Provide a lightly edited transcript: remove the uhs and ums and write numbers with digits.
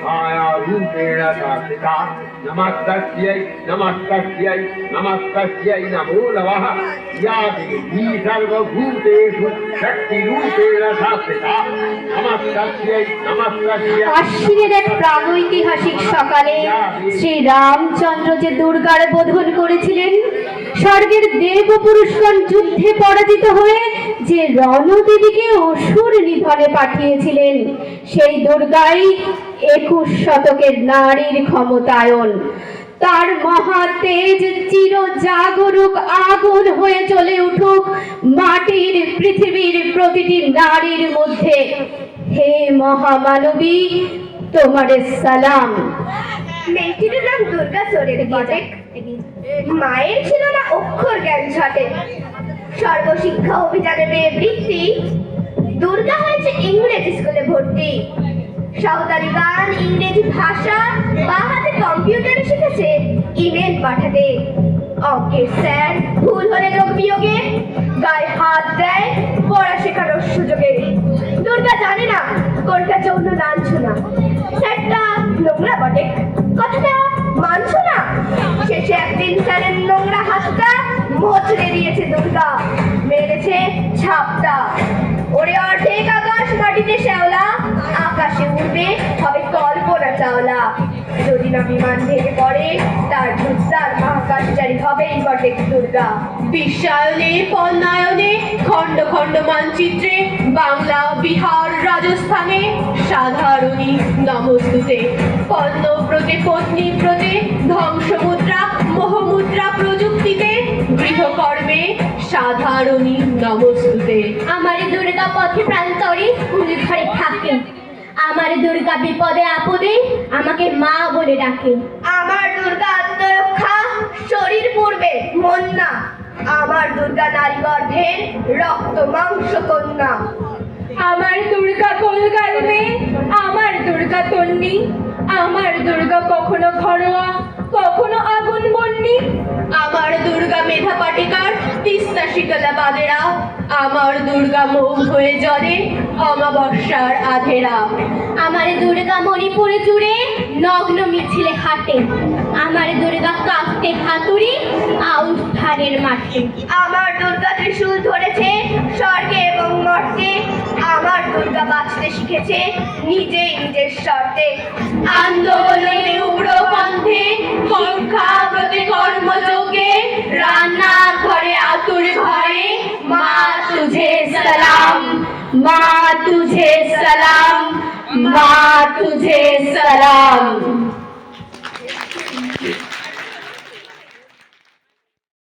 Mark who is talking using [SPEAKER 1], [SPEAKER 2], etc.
[SPEAKER 1] छायारूपेण शासिता नमस्तस्यै नमस्तस्यै नमस्तस्यै नमो नमः या देवी सर्वभूतेषु शक्तिरूपेण शासिता नमस्तस्यै नमस्तस्यै।
[SPEAKER 2] আশ্বিনের এক প্রাগৈতিহাসিক সকালে শ্রী রামচন্দ্র যে দুর্গার বোধন করেছিলেন, স্বর্গের দেবপুরুষগণ যুদ্ধে পরাজিত হয়ে যে রণদেবীকে অসুর নিধনে পাঠিয়েছিলেন, সেই দুর্গাই 21 শতকের নারীর ক্ষমতায়ন। তার মহা তেজ চির জাগরুক আগুন হয়ে জ্বলে উঠুক মাটির পৃথিবীর প্রতিটি নারীর মধ্যে। হে মহামানবী, তোমারে সালাম।
[SPEAKER 3] মেয়েটির নাম দুর্গা চোরের বটে। মায়ের ছিল না অক্ষর জ্ঞান ছটে। সর্বশিক্ষা অভিযানে মেয়ে বৃত্তি, দুর্গা হয়েছে ইংরেজি স্কুলে ভর্তি। সাঁওতালি গান, ইংরেজি ভাষা, বা হাতে কম্পিউটারে শিখেছে ইমেল পাঠাতে। অঙ্কের স্যার ভুল হলে যোগ বিয়োগে গায়ে হাত দেয় পড়া শেখানোর সুযোগে। দুর্গা জানে না কোনটা যৌন লাঞ্ছনা। স্যারটা নোংরা বটে, কথাটা মানছ না। শেষে একদিন স্যারের নোংরা হাতটা মোচড়ে দিয়েছে দুর্গা, মেরেছে ছাপটা। ওরে অর্ধেক আকাশ মাটিতে শ্যাওলা, আকাশে উঠবে হবে কল্পনা চাওলা। যদি না বিমান ভেঙে পড়ে তার উদ্ধার মহাকাশচারী হবেই বটে দুর্গা।
[SPEAKER 4] বিশ্বায়নে পণ্যায়নে খণ্ড খণ্ড মানচিত্রে বাংলা, বিহার, রাজস্থানে সাধারণী নমস্তুতে। পণ্যব্রতে পত্নী ব্রতে ধ্বংসমুদ্রা মোহমুদ্রা প্রযুক্তিতে গৃহকর্মে সাধারণী নমস্তুতে।
[SPEAKER 2] আমার দুর্গা পথে প্রান্তরে স্কুল ঘরে থাকে, আমার দুর্গা বিপদে আপদে আমাকে মা বলে ডাকে।
[SPEAKER 3] আমার দুর্গা আত্মরক্ষা, শরীর পূর্বে মন না। আমার দুর্গা নারী গর্ভের রক্ত মাংস কন্যা।
[SPEAKER 4] আমার দুর্গা কোলগালবে, আমার দুর্গা তন্নি, আমার দুর্গা কখনো ঘরোয়া কখনো আগুন বন্যি। আমার দুর্গা মেধা পাটিকার, তিস্তা শীতলা বাদেরা, আমার দুর্গা মৌ হয়ে জলে অমাবস্যার আধেরা।
[SPEAKER 2] আমার দুর্গা মণিপুরে জুড়ে নগ্ন মিছিলে হাঁটে, আমার দুর্গা কাঁপতে হাতুড়ি আউস্থানের মাঠে।
[SPEAKER 3] আমার দুর্গা ত্রিশূল ধরেছে স্বর্গে এবং মর্তে। আমার দুর্গা বাঁচতে শিখেছে নিজেই নিজের শর্তে।
[SPEAKER 4] আন্দোলনে উগ্রপন্থে সংখ্যাব্রতে কর্মযোগে রান্না ঘরে আতুর ঘরে মা তুঝে সালাম, মা তুঝে সালাম, মা তুঝে